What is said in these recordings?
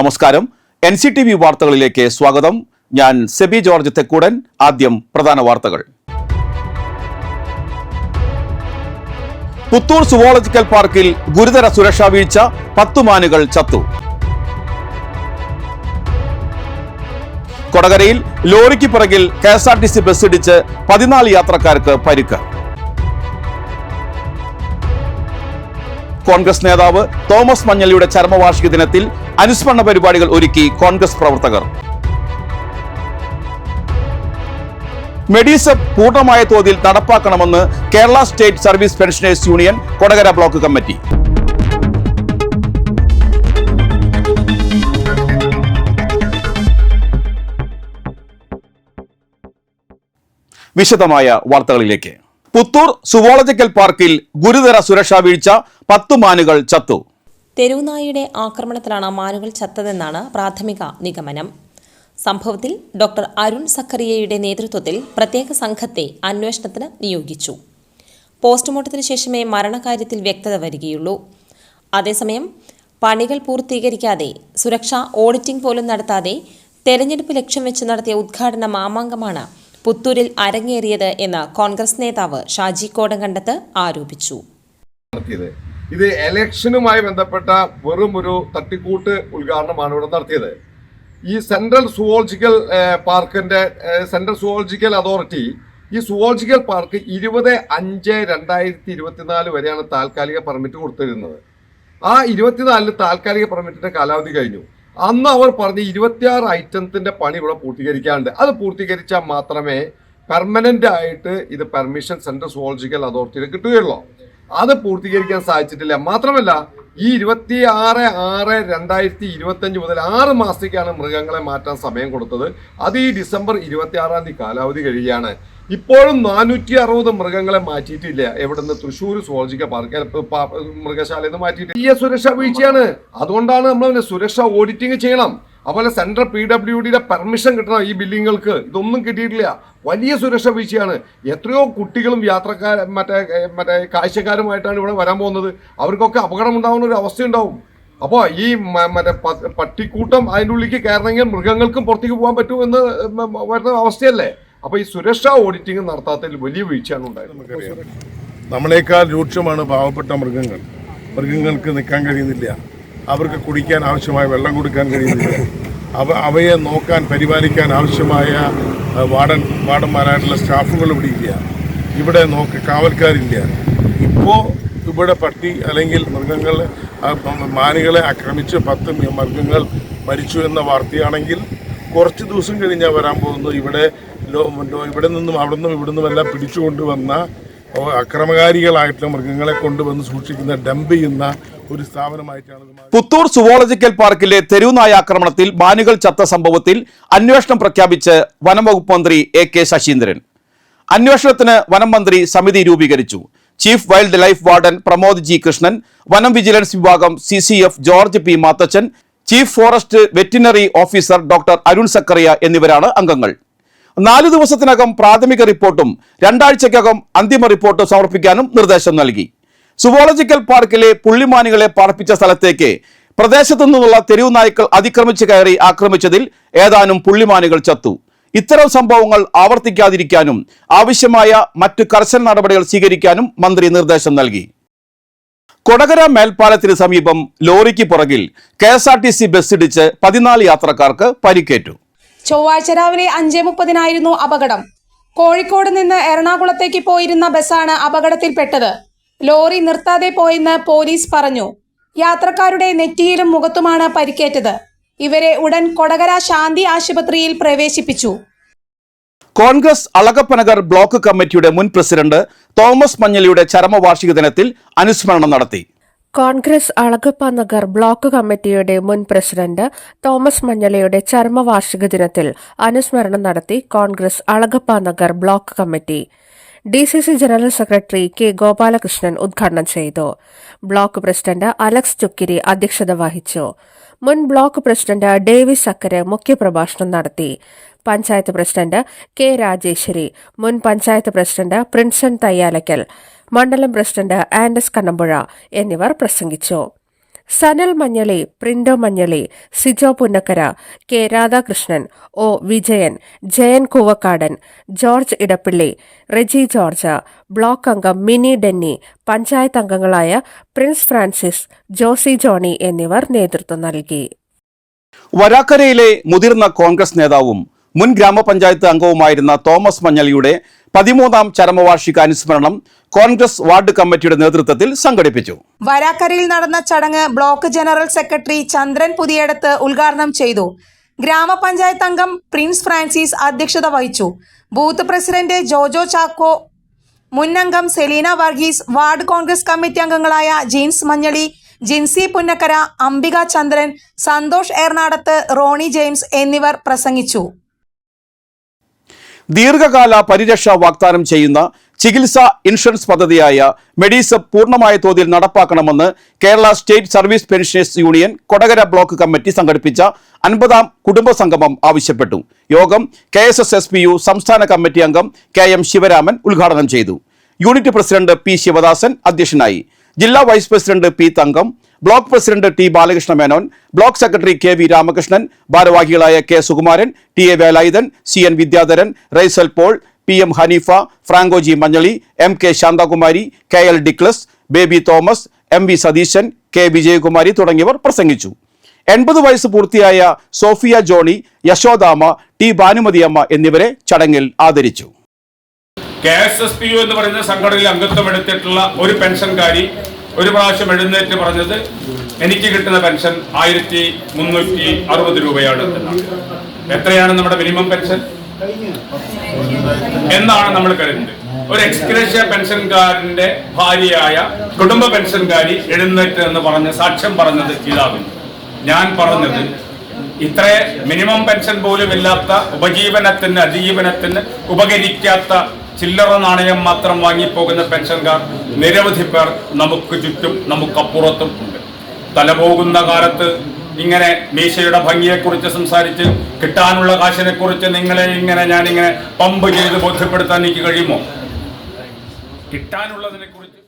നമസ്കാരം. NCTV വാർത്തകളിലേക്ക് സ്വാഗതം. ഞാൻ സെബി ജോർജ് തെക്കൂടൻ. ആദ്യം പ്രധാന വാർത്തകൾ. പുത്തൂർ സുവോളജിക്കൽ പാർക്കിൽ ഗുരുതര സുരക്ഷാ വീഴ്ച, 10 മാനുകൾ ചത്തു. കൊടകരയിൽ ലോറിക്ക് പിറകിൽ KSRTC ബസ് ഇടിച്ച് 14 യാത്രക്കാർക്ക് പരിക്ക്. കോൺഗ്രസ് നേതാവ് തോമസ് മഞ്ഞളിയുടെ ചരമവാർഷിക ദിനത്തിൽ അനുസ്മരണ പരിപാടികൾ ഒരുക്കി കോൺഗ്രസ് പ്രവർത്തകർ. മെഡിസെപ് പൂർണ്ണമായ തോതിൽ നടപ്പാക്കണമെന്ന് Kerala state service pensioners union Kodakara block committee. വിശദമായ വാർത്തകളിലേക്ക്. പുത്തൂർ സുവോളജിക്കൽ പാർക്കിൽ ഗുരുതര സുരക്ഷാ വീഴ്ച, 10 മാനുകൾ ചത്തു. തെരുവുനായയുടെ ആക്രമണത്തിലാണ് മാനുകൾ ചത്തതെന്നാണ് പ്രാഥമിക നിഗമനം. സംഭവത്തിൽ ഡോക്ടർ അരുൺ സക്കറിയയുടെ നേതൃത്വത്തിൽ പ്രത്യേക സംഘത്തെ അന്വേഷണത്തിന് നിയോഗിച്ചു. പോസ്റ്റ്മോർട്ടത്തിന് ശേഷമേ മരണകാര്യത്തിൽ വ്യക്തത വരികയുള്ളൂ. അതേസമയം പണികൾ പൂർത്തീകരിക്കാതെ, സുരക്ഷാ ഓഡിറ്റിംഗ് പോലും നടത്താതെ തെരഞ്ഞെടുപ്പ് ലക്ഷ്യം വെച്ച് നടത്തിയ ഉദ്ഘാടന മാമാങ്കമാണ് പുത്തൂരിൽ അരങ്ങേറിയത് എന്ന് കോൺഗ്രസ് നേതാവ് ഷാജി കോടങ്കണ്ടത്ത് ആരോപിച്ചു. ഇത് ഇലക്ഷനുമായി ബന്ധപ്പെട്ട വെറും ഒരു തട്ടിക്കൂട്ട് ഉദ്ഘാടനമാണ് ഇവിടെ നടത്തിയത്. ഈ സെൻട്രൽ സുവോളജിക്കൽ പാർക്കിന്റെ സെൻട്രൽ സുവോളജിക്കൽ അതോറിറ്റി ഈ സുവോളജിക്കൽ പാർക്ക് 20/5/2024 വരെയാണ് താൽക്കാലിക പെർമിറ്റ് കൊടുത്തിരുന്നത്. ആ 24 താൽക്കാലിക പെർമിറ്റിന്റെ കാലാവധി കഴിഞ്ഞു. അന്ന് അവർ പറഞ്ഞ 26 ഐറ്റത്തിന്റെ പണി ഇവിടെ പൂർത്തീകരിക്കാനുണ്ട്. അത് പൂർത്തീകരിച്ചാൽ മാത്രമേ പെർമനന്റ് ആയിട്ട് ഇത് പെർമിഷൻ സെൻട്രൽ സുവോളജിക്കൽ അതോറിറ്റിയിൽ കിട്ടുകയുള്ളൂ. അത് പൂർത്തീകരിക്കാൻ സാധിച്ചിട്ടില്ല. മാത്രമല്ല, ഈ 26/6/2025 മുതൽ 6 മാസത്തേക്കാണ് മൃഗങ്ങളെ മാറ്റാൻ സമയം കൊടുത്തത്. അത് ഈ ഡിസംബർ 26-ാം തീയതി കാലാവധി കഴിയുകയാണ്. ഇപ്പോഴും 460 മൃഗങ്ങളെ മാറ്റിയിട്ടില്ല. എവിടുന്ന്? തൃശ്ശൂർ സുവോളജിക്കൽ പാർക്ക് മൃഗശാലയിൽ നിന്ന് മാറ്റിയിട്ട്. ഈ സുരക്ഷാ വീഴ്ചയാണ്. അതുകൊണ്ടാണ് നമ്മൾ സുരക്ഷാ ഓഡിറ്റിംഗ് ചെയ്യണം. അതുപോലെ സെൻട്രൽ PWDയുടെ പെർമിഷൻ കിട്ടണം ഈ ബിൽഡിങ്ങുകൾക്ക്. ഇതൊന്നും കിട്ടിയിട്ടില്ല. വലിയ സുരക്ഷാ വീഴ്ചയാണ്. എത്രയോ കുട്ടികളും യാത്രക്കാർ മറ്റേ കാഴ്ചക്കാരുമായിട്ടാണ് ഇവിടെ വരാൻ പോകുന്നത്. അവർക്കൊക്കെ അപകടം ഉണ്ടാകുന്ന ഒരു അവസ്ഥയുണ്ടാവും. അപ്പോൾ ഈ പട്ടിക്കൂട്ടം അതിൻ്റെ ഉള്ളിലേക്ക് കയറണമെങ്കിൽ മൃഗങ്ങൾക്കും പുറത്തേക്ക് പോകാൻ പറ്റുമെന്ന് വരുന്ന അവസ്ഥയല്ലേ? അപ്പോൾ ഈ സുരക്ഷാ ഓഡിറ്റിംഗ് നടത്താത്തതിൽ വലിയ വീഴ്ചയാണ് ഉണ്ടായത്. നമ്മളെക്കാൾ രൂക്ഷമാണ് പാവപ്പെട്ട മൃഗങ്ങൾ. മൃഗങ്ങൾക്ക് നിൽക്കാൻ കഴിയുന്നില്ല. അവർക്ക് കുടിക്കാൻ ആവശ്യമായ വെള്ളം കൊടുക്കാൻ കഴിയുന്നില്ല. അവയെ നോക്കാൻ, പരിപാലിക്കാൻ ആവശ്യമായ വാർഡന്മാരായിട്ടുള്ള സ്റ്റാഫുകൾ ഇവിടെ ഇല്ല. ഇവിടെ കാവൽക്കാരില്ല. ഇപ്പോൾ ഇവിടെ പട്ടി അല്ലെങ്കിൽ മാനുകളെ ആക്രമിച്ച് 10 മൃഗങ്ങൾ മരിച്ചു എന്ന വാർത്തയാണെങ്കിൽ കുറച്ച് ദിവസം കഴിഞ്ഞാൽ വരാൻ പോകുന്നു ഇവിടെ നിന്നും അവിടെ നിന്നും ഇവിടെ നിന്നുമെല്ലാം പിടിച്ചുകൊണ്ടുവന്ന അക്രമകാരികളായിട്ടുള്ള മൃഗങ്ങളെ കൊണ്ടുവന്ന് സൂക്ഷിക്കുന്ന, ഡംപ് ചെയ്യുന്ന ഒരു സ്ഥാപനമായിട്ടാണ്. പുത്തൂർ സുവോളജിക്കൽ പാർക്കിലെ തെരുവുനായ ആക്രമണത്തിൽ മാനുകൾ ചത്ത സംഭവത്തിൽ അന്വേഷണം പ്രഖ്യാപിച്ച് വനം വകുപ്പ് മന്ത്രി AK ശശീന്ദ്രൻ. അന്വേഷണത്തിന് വനം മന്ത്രി സമിതി രൂപീകരിച്ചു. Chief wildlife warden Pramod G. Krishnan, വനം വിജിലൻസ് വിഭാഗം CCF George P. Mathachan, chief forest veterinary officer doctor Arun Zachariah എന്നിവരാണ് അംഗങ്ങൾ. 4 ദിവസത്തിനകം പ്രാഥമിക റിപ്പോർട്ടും 2 ആഴ്ചയ്ക്കകം അന്തിമ റിപ്പോർട്ട് സമർപ്പിക്കാനും നിർദ്ദേശം നൽകി. സുവോളജിക്കൽ പാർക്കിലെ പുള്ളിമാനുകളെ പാർപ്പിച്ച സ്ഥലത്തേക്ക് പ്രദേശത്തു നിന്നുള്ള തെരുവു നായ്ക്കൾ അതിക്രമിച്ച് കയറി ആക്രമിച്ചതിൽ ഏതാനും പുള്ളിമാനുകൾ ചത്തു. ഇത്തരം സംഭവങ്ങൾ ആവർത്തിക്കാതിരിക്കാനും ആവശ്യമായ മറ്റു കർശന നടപടികൾ സ്വീകരിക്കാനും മന്ത്രി നിർദ്ദേശം നൽകി. കൊടകര മേൽപ്പാലത്തിന് സമീപം ലോറിക്ക് പുറകിൽ KSRTC ബസ് ഇടിച്ച് 14 യാത്രക്കാർക്ക് പരിക്കേറ്റു. ചൊവ്വാഴ്ച രാവിലെ 5:30 അപകടം. കോഴിക്കോട് നിന്ന് എറണാകുളത്തേക്ക് പോയിരുന്ന ബസ്സാണ് അപകടത്തിൽപ്പെട്ടത്. ലോറി നിർത്താതെ പോയെന്ന് പോലീസ് പറഞ്ഞു. യാത്രക്കാരുടെ നെറ്റിയിലും മുഖത്തുമാണ് പരിക്കേറ്റത്. ഇവരെ ഉടൻ കൊടകര ശാന്തി ആശുപത്രിയിൽ പ്രവേശിപ്പിച്ചു. കോൺഗ്രസ് അളഗപ്പനഗർ ബ്ലോക്ക് കമ്മിറ്റിയുടെ മുൻ പ്രസിഡന്റ് തോമസ് മഞ്ഞളിയുടെ ചരമവാർഷിക ദിനത്തിൽ അനുസ്മരണം നടത്തി. കോൺഗ്രസ് അളഗപ്പനഗർ ബ്ലോക്ക് കമ്മിറ്റിയുടെ മുൻ പ്രസിഡന്റ് തോമസ് മഞ്ഞളിയുടെ ചരമവാർഷിക ദിനത്തിൽ അനുസ്മരണം നടത്തി Congress Alagappanagar block committee. DCC general secretary K. Gopalakrishnan ഉദ്ഘാടനം ചെയ്തു. ബ്ലോക്ക് പ്രസിഡന്റ് അലക്സ് ചുക്കിരി അധ്യക്ഷത വഹിച്ചു. മുൻ ബ്ലോക്ക് പ്രസിഡന്റ് ഡേവിസ് അക്കരെ മുഖ്യപ്രഭാഷണം നടത്തി. Panchayat president K. രാജേശ്വരി, മുൻ പഞ്ചായത്ത് പ്രസിഡന്റ് പ്രിൻസൺ തയ്യാലക്കൽ, മണ്ഡലം പ്രസിഡന്റ് ആൻഡസ് കണ്ണമ്പുഴ എന്നിവർ പ്രസംഗിച്ചു. Sanal Manjali, Prindo Manjali, Sijo Punnakkara, K Radhakrishnan, O Vijayan, Jayan Koovakkadan, George Edappally, Reji George, block അംഗം മിനി ഡെന്നി, പഞ്ചായത്ത് അംഗങ്ങളായ പ്രിൻസ് ഫ്രാൻസിസ്, ജോസി ജോണി എന്നിവർ നേതൃത്വം നൽകി. വരാക്കരയിലെ മുതിർന്ന കോൺഗ്രസ് നേതാവും മുൻ ഗ്രാമപഞ്ചായത്ത് അംഗവുമായിരുന്ന തോമസ് മഞ്ഞളിയുടെ 13ാം ചരമവാർഷിക അനുസ്മരണം കോൺഗ്രസ് വാർഡ് കമ്മിറ്റിയുടെ നേതൃത്വത്തിൽ സംഘടിപ്പിച്ചു. വരാക്കരയിൽ നടന്ന ചടങ്ങ് ബ്ലോക്ക് ജനറൽ സെക്രട്ടറി ചന്ദ്രൻ പുതിയടത്ത് ഉദ്ഘാടനം ചെയ്തു. ഗ്രാമപഞ്ചായത്ത് അംഗം പ്രിൻസ് ഫ്രാൻസിസ് അധ്യക്ഷത വഹിച്ചു. ബൂത്ത് പ്രസിഡന്റ് ജോജോ ചാക്കോ, മുൻ അംഗം സെലീന വർഗീസ്, വാർഡ് കോൺഗ്രസ് കമ്മിറ്റി അംഗങ്ങളായ ജീൻസ് മഞ്ഞളി, ജിൻസി പുന്നക്കര, അംബിക ചന്ദ്രൻ, സന്തോഷ് ഏർനാടത്ത്, റോണി ജെയിംസ് എന്നിവർ പ്രസംഗിച്ചു. ദീർഘകാല പരിരക്ഷ വാഗ്ദാനം ചെയ്യുന്ന ചികിത്സാ ഇൻഷുറൻസ് പദ്ധതിയായ മെഡിസെപ്പ് പൂർണ്ണമായ തോതിൽ നടപ്പാക്കണമെന്ന് Kerala state service pensioners union Kodakara block committee സംഘടിപ്പിച്ച 50ാം കുടുംബ സംഗമം ആവശ്യപ്പെട്ടു. യോഗം KSSSPU സംസ്ഥാന കമ്മിറ്റി അംഗം KM ശിവരാമൻ ഉദ്ഘാടനം ചെയ്തു. യൂണിറ്റ് പ്രസിഡന്റ് P ശിവദാസൻ അധ്യക്ഷനായി. ജില്ലാ vice president P Thankam, block president T Balakrishna Menon, block secretary KV Ramakrishnan, ഭാരവാഹികളായ K Sukumaran, TA Velayudhan, CN Vidyadharan, Raisal Paul, PM Hanifa, Franco G Manjali, MK Shanthakumari, KL ഡിക്ലസ്, Baby Thomas, MV Satheesan, K Vijayakumari തുടങ്ങിയവർ പ്രസംഗിച്ചു. 80 വയസ്സ് പൂർത്തിയായ Sophia Johnny, Yashodamma, T Bhanumathiyamma എന്നിവരെ ചടങ്ങിൽ ആദരിച്ചു. KSSPU എന്ന് പറയുന്ന സംഘടനയിൽ അംഗത്വം എടുത്തിട്ടുള്ള ഒരു പെൻഷൻകാരി ഒരു പ്രാവശ്യം എഴുന്നേറ്റ് പറഞ്ഞത് എനിക്ക് കിട്ടുന്ന പെൻഷൻ 1360 രൂപയാണ്. എത്രയാണ് നമ്മുടെ മിനിമം പെൻഷൻ എന്നാണ് നമ്മൾ കരുതുന്നത്. ഒരു എക്സ്ഗ്രേഷ്യ പെൻഷൻകാരന്റെ ഭാര്യയായ കുടുംബ പെൻഷൻകാരി എഴുന്നേറ്റ് എന്ന് പറഞ്ഞ് സാക്ഷ്യം പറഞ്ഞത് ഇതാകുന്നു. ഞാൻ പറഞ്ഞത് ഇത്ര മിനിമം പെൻഷൻ പോലും ഇല്ലാത്ത ഉപജീവനത്തിന് അതിജീവനത്തിന് ഉപകരിക്കാത്ത ചില്ലറ നാണയം മാത്രം വാങ്ങിപ്പോകുന്ന പെൻഷൻകാർ നിരവധി പേർ നമുക്ക് ചുറ്റും നമുക്കപ്പുറത്തും ഉണ്ട്. തലപോകുന്ന കാലത്ത് ഇങ്ങനെ മീശയുടെ ഭംഗിയെക്കുറിച്ച് സംസാരിച്ച് കിട്ടാനുള്ള കാശിനെക്കുറിച്ച് ഞാനിങ്ങനെ പമ്പ് ചെയ്ത് ബോധ്യപ്പെടുത്താൻ എനിക്ക് കഴിയുമോ? കിട്ടാനുള്ളതിനെ കുറിച്ച്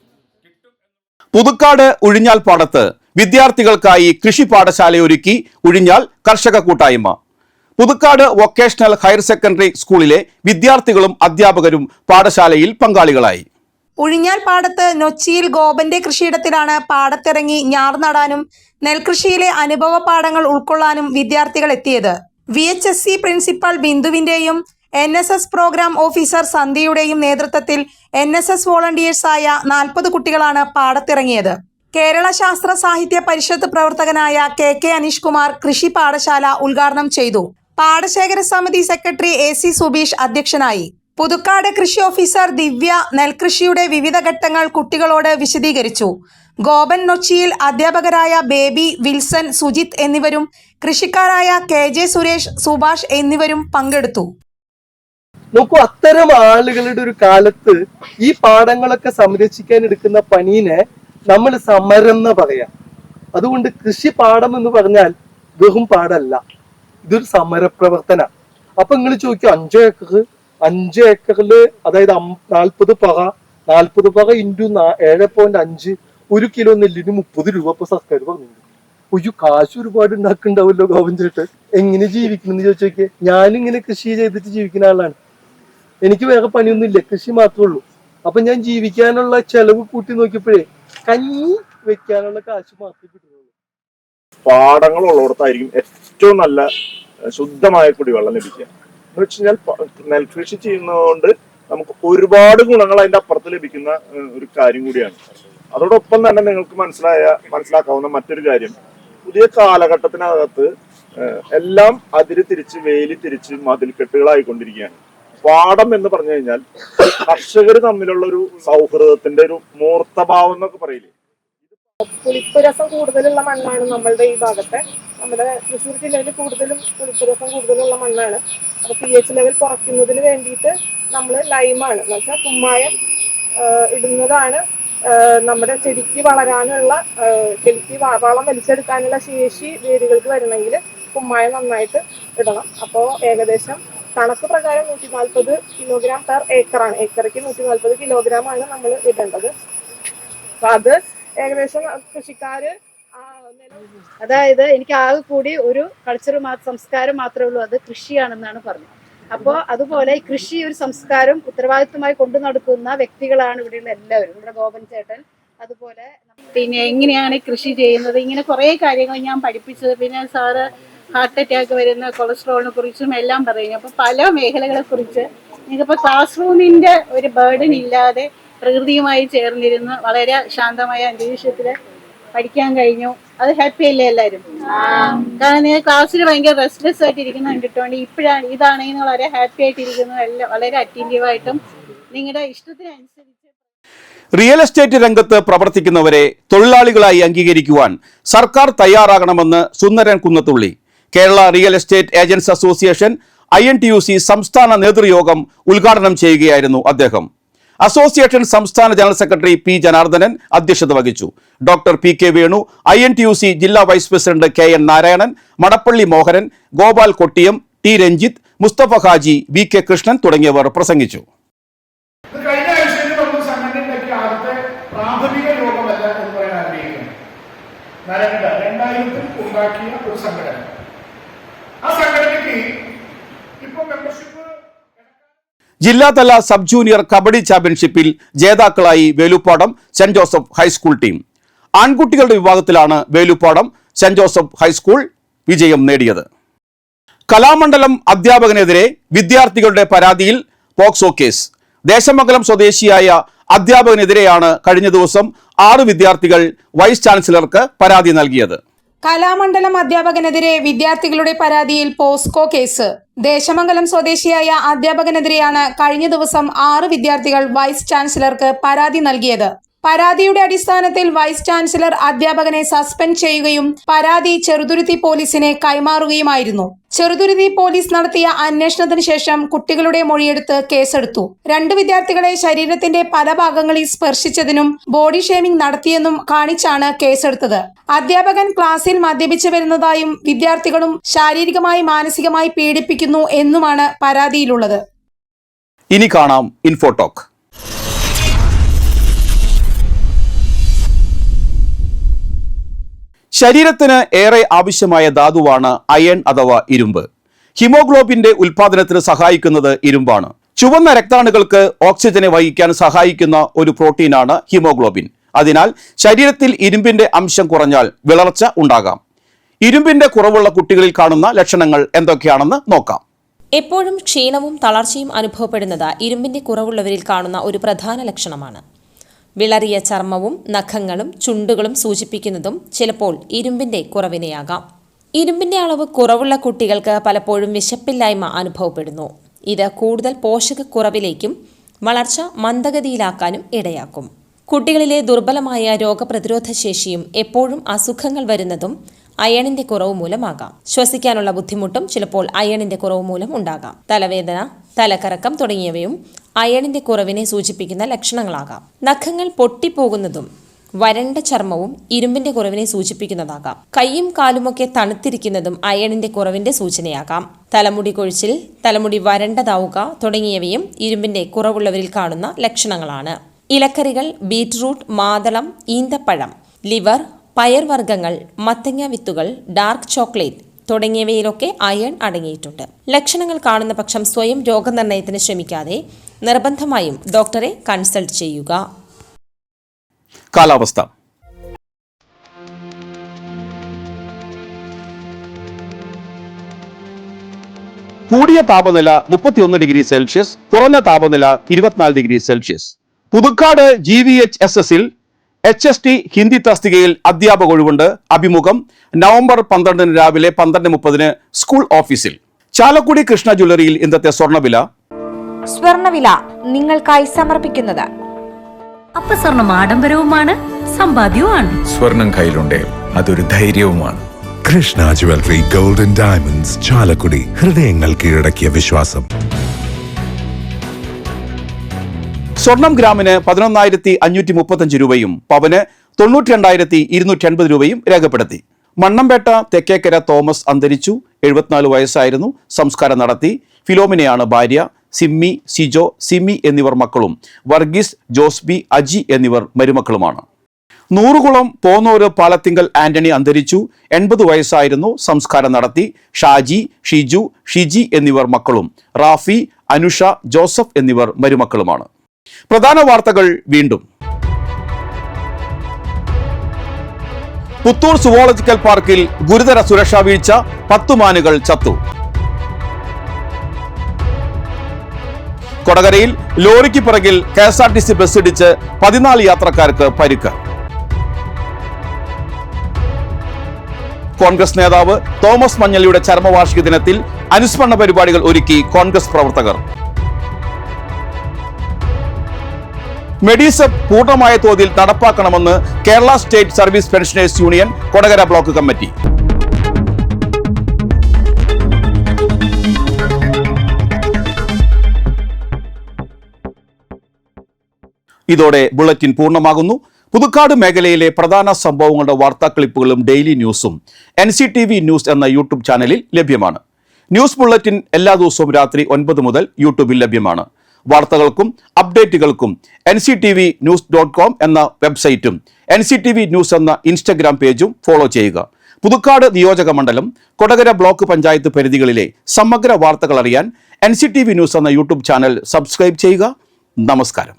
പുതുക്കാട് ഉഴിഞ്ഞാൽ പാടത്ത് വിദ്യാർത്ഥികൾക്കായി കൃഷി പാഠശാലയൊരുക്കി ഉഴിഞ്ഞാൽ കർഷക കൂട്ടായ്മ. പുതുക്കാട് വൊക്കേഷണൽ ഹയർ സെക്കൻഡറി സ്കൂളിലെ വിദ്യാർത്ഥികളും അധ്യാപകരും പാഠശാലയിൽ പങ്കാളികളായി. ഉഴിഞ്ഞാൽ പാടത്ത് നൊച്ചിയിൽ ഗോപന്റെ കൃഷിയിടത്തിലാണ് പാടത്തിറങ്ങി ഞാർ നടാനും നെൽകൃഷിയിലെ അനുഭവ പാഠങ്ങൾ ഉൾക്കൊള്ളാനും വിദ്യാർത്ഥികൾ എത്തിയത്. VHSC പ്രിൻസിപ്പൽ ബിന്ദുവിന്റെയും NSS പ്രോഗ്രാം ഓഫീസർ സന്ധ്യയുടെയും നേതൃത്വത്തിൽ NSS വോളണ്ടിയേഴ്സായ 40 കുട്ടികളാണ് പാടത്തിറങ്ങിയത്. കേരള ശാസ്ത്ര സാഹിത്യ പരിഷത്ത് പ്രവർത്തകനായ KK അനീഷ് കുമാർ കൃഷി പാഠശാല ഉദ്ഘാടനം ചെയ്തു. പാടശേഖര സമിതി സെക്രട്ടറി AC സുബീഷ് അധ്യക്ഷനായി. പുതുക്കാട് കൃഷി ഓഫീസർ ദിവ്യ നെൽകൃഷിയുടെ വിവിധ ഘട്ടങ്ങൾ കുട്ടികളോട് വിശദീകരിച്ചു. ഗോപൻ നൊച്ചിയിൽ അധ്യാപകരായ ബേബി, വിൽസൺ, സുജിത് എന്നിവരും കൃഷിക്കാരായ KJ സുരേഷ്, സുഭാഷ് എന്നിവരും പങ്കെടുത്തു. നോക്കൂ, അത്തരം ആളുകളുടെ ഒരു കാലത്ത് ഈ പാടങ്ങളൊക്കെ സംരക്ഷിക്കാൻ എടുക്കുന്ന പണിയെ നമ്മൾ സമരം എന്ന് പറയാം. അതുകൊണ്ട് കൃഷി പാടം എന്ന് പറഞ്ഞാൽ വെറും പാടല്ല, ഇതൊരു സമരപ്രവർത്തന. അപ്പൊ നിങ്ങൾ ചോദിക്കും 5 ഏക്കറില് അതായത് 40 പറ ഇൻറ്റു 7.5 1 കിലോ നെല്ലിന് 30 രൂപ ഇപ്പൊ സർക്കാർ പറഞ്ഞു. ഒരു കാശ് ഒരുപാട് ഉണ്ടാക്കുന്നുണ്ടാവുമല്ലോ ഗോവൻ ചേട്ട്. എങ്ങനെ ജീവിക്കണമെന്ന് ചോദിച്ചോക്കെ. ഞാനിങ്ങനെ കൃഷി ചെയ്തിട്ട് ജീവിക്കുന്ന ആളാണ്. എനിക്ക് വേറെ പണിയൊന്നുമില്ല, കൃഷി മാത്രമേ ഉള്ളൂ. അപ്പൊ ഞാൻ ജീവിക്കാനുള്ള ചെലവ് കൂട്ടി നോക്കിയപ്പോഴേ കഞ്ഞി വെക്കാനുള്ള കാശ് മാത്രമേ കിട്ടുന്നുള്ളൂ. പാടങ്ങളുള്ളിടത്തായിരിക്കും ഏറ്റവും നല്ല ശുദ്ധമായ കുടിവെള്ളം ലഭിക്കുക. എന്ന് വെച്ച് കഴിഞ്ഞാൽ നെൽകൃഷി ചെയ്യുന്നതുകൊണ്ട് നമുക്ക് ഒരുപാട് ഗുണങ്ങൾ അതിന്റെ അപ്പുറത്ത് ലഭിക്കുന്ന ഒരു കാര്യം കൂടിയാണ്. അതോടൊപ്പം തന്നെ നിങ്ങൾക്ക് മനസ്സിലാക്കാവുന്ന മറ്റൊരു കാര്യം, പുതിയ കാലഘട്ടത്തിനകത്ത് എല്ലാം അതിര് തിരിച്ച് വേലി തിരിച്ച് മതിൽക്കെട്ടുകളായിക്കൊണ്ടിരിക്കുകയാണ്. പാടം എന്ന് പറഞ്ഞു കഴിഞ്ഞാൽ കർഷകർ തമ്മിലുള്ള ഒരു സൗഹൃദത്തിന്റെ ഒരു മൂർത്തഭാവം എന്നൊക്കെ പറയില്ലേ. പുളിപ്പ് രസം കൂടുതലുള്ള മണ്ണാണ് നമ്മളുടെ ഈ ഭാഗത്തെ. നമ്മുടെ തൃശ്ശൂർ ജില്ലയിൽ കൂടുതലും പുളിപ്പ് രസം കൂടുതലുള്ള മണ്ണാണ്. അപ്പൊ pH ലെവൽ കുറയ്ക്കുന്നതിന് വേണ്ടിയിട്ട് നമ്മൾ ലൈമാണ് എന്ന് വെച്ചാൽ കുമ്മായം ഇടുന്നതാണ് നമ്മുടെ ചെടിക്ക് വളരാനുള്ള ചെടിക്ക് വളം വലിച്ചെടുക്കാനുള്ള ശേഷി വേരുകൾക്ക് വരണമെങ്കിൽ കുമ്മായം നന്നായിട്ട് ഇടണം. അപ്പോൾ ഏകദേശം കണക്ക് പ്രകാരം 140 കിലോഗ്രാം പെർ ഏക്കറാണ്. ഏക്കറയ്ക്ക് 140 കിലോഗ്രാമാണ് നമ്മൾ ഇടേണ്ടത്. അപ്പൊ അത് ഏകദേശം കൃഷിക്കാര് അതായത് എനിക്ക് ആകെ കൂടി ഒരു സംസ്കാരം മാത്രമേ ഉള്ളൂ, അത് കൃഷിയാണെന്നാണ് പറഞ്ഞത്. അപ്പോൾ അതുപോലെ കൃഷി ഒരു സംസ്കാരം ഉത്തരവാദിത്വമായി കൊണ്ടു നടക്കുന്ന വ്യക്തികളാണ് ഇവിടെയുള്ള എല്ലാവരും. ഇവിടെ ഗോപൻ ചേട്ടൻ, അതുപോലെ പിന്നെ എങ്ങനെയാണ് കൃഷി ചെയ്യുന്നത്, ഇങ്ങനെ കുറേ കാര്യങ്ങൾ ഞാൻ പഠിപ്പിച്ചത്. പിന്നെ സാറ് ഹാർട്ട് അറ്റാക്ക് വരുന്ന കൊളസ്ട്രോളിനെ കുറിച്ചും എല്ലാം പറയും. അപ്പോൾ പല മേഖലകളെ കുറിച്ച് നിങ്ങൾക്കിപ്പോൾ ക്ലാസ് റൂമിൻ്റെ ഒരു ബേർഡൻ ഇല്ലാതെ പ്രകൃതിയുമായി ചേർന്നിരുന്ന് വളരെ ശാന്തമായ അന്തരീക്ഷത്തിൽ പഠിക്കാൻ കഴിഞ്ഞു. അത് ഹാപ്പി അല്ലേ എല്ലാവരും? കാരണം നിങ്ങൾ ക്ലാസ്സിൽ ഭയങ്കര റെസ്റ്റ്ലെസ് ആയിട്ട് ഇരിക്കുന്നത് കണ്ടിട്ടുണ്ട്. ഇപ്പോഴാണ് ഇതാണെങ്കിൽ വളരെ ഹാപ്പി ആയിട്ടിരിക്കുന്നത്, എല്ലാം വളരെ അറ്റൻറ്റീവായിട്ടും നിങ്ങളുടെ ഇഷ്ടത്തിനനുസരിച്ച്. റിയൽ എസ്റ്റേറ്റ് രംഗത്ത് പ്രവർത്തിക്കുന്നവരെ തൊഴിലാളികളായി അംഗീകരിക്കുവാൻ സർക്കാർ തയ്യാറാകണമെന്ന് Sundaran Kunnathully. Kerala real estate agents association INTUC സംസ്ഥാന നേതൃയോഗം ഉദ്ഘാടനം ചെയ്യുകയായിരുന്നു അദ്ദേഹം. അസോസിയേഷൻ സംസ്ഥാന ജനറൽ സെക്രട്ടറി P. ജനാർദ്ദനൻ അധ്യക്ഷത വഹിച്ചു. ഡോക്ടർ PK വേണു, INTUC ജില്ലാ vice president KN Narayanan, Madappally Mohanan, Gopal Kottiyam, T. Ranjith, Musthafa Haji, VK Krishnan തുടങ്ങിയവർ പ്രസംഗിച്ചു. കഴിഞ്ഞ ആഴ്ചയിൽ നമ്മൾ സംഘടനയ്ക്ക് ആദ്യത്തെ പ്രാഥമിക യോഗമല്ല എന്ന് പറയാൻ ആഗ്രഹിക്കുന്നു. 2000 ഉണ്ടാക്കിയ ഒരു സംഘടന. ആ സംഘടനയ്ക്ക് ഇപ്പൊ മെമ്പർഷിപ്പ്. ജില്ലാതല സബ് ജൂനിയർ കബഡി ചാമ്പ്യൻഷിപ്പിൽ ജേതാക്കളായി Veluppadam saint Joseph high school team. ആൺകുട്ടികളുടെ വിഭാഗത്തിലാണ് വേലുപ്പാടം സെന്റ് ജോസഫ് ഹൈസ്കൂൾ വിജയം നേടിയത്. കലാമണ്ഡലം അധ്യാപകനെതിരെ വിദ്യാർത്ഥികളുടെ പരാതിയിൽ പോക്സോ കേസ്. ദേശമംഗലം സ്വദേശിയായ അധ്യാപകനെതിരെയാണ് കഴിഞ്ഞ ദിവസം 6 വിദ്യാർത്ഥികൾ വൈസ് ചാൻസലർക്ക് പരാതി നൽകിയത്. കലാമണ്ഡലം അധ്യാപകനെതിരെ വിദ്യാർത്ഥികളുടെ പരാതിയിൽ പോസ്കോ കേസ്. ദേശമംഗലം സ്വദേശിയായ അധ്യാപകനെതിരെയാണ് കഴിഞ്ഞ ദിവസം 6 വിദ്യാർത്ഥികൾ വൈസ് ചാൻസലർക്ക് പരാതി നൽകിയത്. പരാതിയുടെ അടിസ്ഥാനത്തിൽ വൈസ് ചാൻസലർ അധ്യാപകനെ സസ്പെൻഡ് ചെയ്യുകയും പരാതി ചെറുതുരുത്തി പോലീസിനെ കൈമാറുകയുമായിരുന്നു. ചെറുതുരുത്തി പോലീസ് നടത്തിയ അന്വേഷണത്തിന് ശേഷം കുട്ടികളുടെ മൊഴിയെടുത്ത് കേസെടുത്തു. 2 വിദ്യാർത്ഥികളെ ശരീരത്തിന്റെ പല ഭാഗങ്ങളിൽ സ്പർശിച്ചതിനും ബോഡി ഷേമിംഗ് നടത്തിയെന്നും കാണിച്ചാണ് കേസെടുത്തത്. അധ്യാപകൻ ക്ലാസ്സിൽ മദ്യപിച്ചു വരുന്നതായും വിദ്യാർത്ഥികളും ശാരീരികമായി മാനസികമായി പീഡിപ്പിക്കുന്നു എന്നുമാണ് പരാതിയിലുള്ളത്. ഇനി കാണാം ഇൻഫോടോക്ക്. ശരീരത്തിന് ഏറെ ആവശ്യമായ ധാതുവാണ് അയൺ അഥവാ ഇരുമ്പ്. ഹിമോഗ്ലോബിന്റെ ഉൽപാദനത്തിന് സഹായിക്കുന്നത് ഇരുമ്പാണ്. ചുവന്ന രക്താണുക്കൾക്ക് ഓക്സിജനെ വഹിക്കാൻ സഹായിക്കുന്ന ഒരു പ്രോട്ടീനാണ് ഹിമോഗ്ലോബിൻ. അതിനാൽ ശരീരത്തിൽ ഇരുമ്പിന്റെ അംശം കുറഞ്ഞാൽ വിളർച്ച ഉണ്ടാകാം. ഇരുമ്പിന്റെ കുറവുള്ള കുട്ടികളിൽ കാണുന്ന ലക്ഷണങ്ങൾ എന്തൊക്കെയാണെന്ന് നോക്കാം. എപ്പോഴും ക്ഷീണവും തളർച്ചയും അനുഭവപ്പെടുന്നത് ഇരുമ്പിന്റെ കുറവുള്ളവരിൽ കാണുന്ന ഒരു പ്രധാന ലക്ഷണമാണ്. വിളറിയ ചർമ്മവും നഖങ്ങളും ചുണ്ടുകളും സൂചിപ്പിക്കുന്നതും ചിലപ്പോൾ ഇരുമ്പിന്റെ കുറവിനെയാകാം. ഇരുമ്പിന്റെ അളവ് കുറവുള്ള കുട്ടികൾക്ക് പലപ്പോഴും വിശപ്പില്ലായ്മ അനുഭവപ്പെടുന്നു. ഇത് കൂടുതൽ പോഷകക്കുറവിലേക്കും വളർച്ച മന്ദഗതിയിലാക്കാനും ഇടയാക്കും. കുട്ടികളിലെ ദുർബലമായ രോഗപ്രതിരോധ ശേഷിയും എപ്പോഴും അസുഖങ്ങൾ വരുന്നതും അയണിന്റെ കുറവ് മൂലമാകാം. ശ്വസിക്കാനുള്ള ബുദ്ധിമുട്ടും ചിലപ്പോൾ അയണിന്റെ കുറവ് മൂലം ഉണ്ടാകാം. തലവേദന, തലകറക്കം തുടങ്ങിയവയും അയണിന്റെ കുറവിനെ സൂചിപ്പിക്കുന്ന ലക്ഷണങ്ങളാകാം. നഖങ്ങൾ പൊട്ടിപ്പോകുന്നതും വരണ്ട ചർമ്മവും ഇരുമ്പിന്റെ കുറവിനെ സൂചിപ്പിക്കുന്നതാകാം. കൈയും കാലുമൊക്കെ തണുത്തിരിക്കുന്നതും അയണിന്റെ കുറവിന്റെ സൂചനയാകാം. തലമുടി കൊഴിച്ചിൽ, തലമുടി വരണ്ടതാവുക തുടങ്ങിയവയും ഇരുമ്പിന്റെ കുറവുള്ളവരിൽ കാണുന്ന ലക്ഷണങ്ങളാണ്. ഇലക്കറികൾ, ബീറ്റ്റൂട്ട്, മാതളം, ഈന്തപ്പഴം, ലിവർ, പയർവർഗ്ഗങ്ങൾ, മത്തങ്ങ വിത്തുകൾ, ഡാർക്ക് ചോക്ലേറ്റ് തുടങ്ങിയവയിലൊക്കെ അയൺ അടങ്ങിയിട്ടുണ്ട്. ലക്ഷണങ്ങൾ കാണുന്ന പക്ഷം സ്വയം രോഗനിർണയത്തിന് ശ്രമിക്കാതെ നിർബന്ധമായും ഡോക്ടറെ കൺസൾട്ട് ചെയ്യുക. കാലാവസ്ഥ. കൂടിയ താപനില 31 ഡിഗ്രി സെൽഷ്യസ്, കുറഞ്ഞ താപനില 24 ഡിഗ്രി സെൽഷ്യസ്. പുതുക്കാട് GVHSSൽ HST ഹിന്ദി തസ്തികയിൽ അധ്യാപക ഒഴിവുണ്ട്. അഭിമുഖം നവംബർ 12 രാവിലെ 12:30 സ്കൂൾ ഓഫീസിൽ. ചാലക്കുടി കൃഷ്ണ ജ്വല്ലറിയിൽ ഇന്നത്തെ സ്വർണ്ണവില നിങ്ങൾക്കായി സമർപ്പിക്കുന്നത് അപ്പസ്വർണം ആഡംബരവുമാണ്, സമ്പാദ്യവുമാണ്. സ്വർണം കയ്യിലുണ്ടേ അതൊരു ധൈര്യവുമാണ്. Krishna jewellery, golden diamonds, Chalakudy. ഹൃദയങ്ങൾ കീഴടക്കിയ വിശ്വാസം. സ്വർണം ഗ്രാമിന് 11,535 രൂപയും പവന് 92,280 രൂപയും രേഖപ്പെടുത്തി. മണ്ണമ്പേട്ട തെക്കേക്കര തോമസ് അന്തരിച്ചു. 74 വയസ്സായിരുന്നു. സംസ്കാരം നടത്തി. ഫിലോമിനയാണ് ഭാര്യ. സിമ്മി, സിജോ, സിമി എന്നിവർ മക്കളും വർഗീസ്, ജോസ്ബി, അജി എന്നിവർ മരുമക്കളുമാണ്. നൂറുകുളം പോന്നൂര് പാലത്തിങ്കൽ ആന്റണി അന്തരിച്ചു. 80 വയസ്സായിരുന്നു. സംസ്കാരം നടത്തി. ഷാജി, ഷിജു, ഷിജി എന്നിവർ മക്കളും, റാഫി, അനുഷ, ജോസഫ് എന്നിവർ മരുമക്കളുമാണ്. പ്രധാന വാർത്തകൾ വീണ്ടും. പുത്തൂർ സുവോളജിക്കൽ പാർക്കിൽ ഗുരുതര സുരക്ഷാ വീഴ്ച, 10 മാനുകൾ ചത്തു. കൊടകരയിൽ ലോറിക്ക് പിറകിൽ KSRTC ബസ് ഇടിച്ച് 14 യാത്രക്കാർക്ക് പരിക്ക്. കോൺഗ്രസ് നേതാവ് തോമസ് മഞ്ഞളിയുടെ ചരമവാർഷിക ദിനത്തിൽ അനുസ്മരണ പരിപാടികൾ ഒരുക്കി കോൺഗ്രസ് പ്രവർത്തകർ. മെഡിസെപ് പൂർണ്ണമായ തോതിൽ നടപ്പാക്കണമെന്ന് Kerala state service pensioners union Kodakara block committee. ഇതോടെ ബുള്ളറ്റിൻ പൂർണ്ണമാകുന്നു. പുതുക്കാട് മേഖലയിലെ പ്രധാന സംഭവങ്ങളുടെ വാർത്താ ക്ലിപ്പുകളും ഡെയിലി ന്യൂസും NCTV ന്യൂസ് എന്ന യൂട്യൂബ് ചാനലിൽ ലഭ്യമാണ്. ന്യൂസ് ബുള്ളറ്റിൻ എല്ലാ ദിവസവും രാത്രി 9 മുതൽ യൂട്യൂബിൽ ലഭ്യമാണ്. വാർത്തകൾക്കും അപ്ഡേറ്റുകൾക്കും nctvnews.com എന്ന വെബ്സൈറ്റും NCTV ന്യൂസ് എന്ന ഇൻസ്റ്റഗ്രാം പേജും ഫോളോ ചെയ്യുക. പുതുക്കാട് നിയോജക മണ്ഡലം, കൊടകര ബ്ലോക്ക് പഞ്ചായത്ത് പരിധികളിലെ സമഗ്ര വാർത്തകൾ അറിയാൻ NCTV ന്യൂസ് എന്ന യൂട്യൂബ് ചാനൽ സബ്സ്ക്രൈബ് ചെയ്യുക. നമസ്കാരം.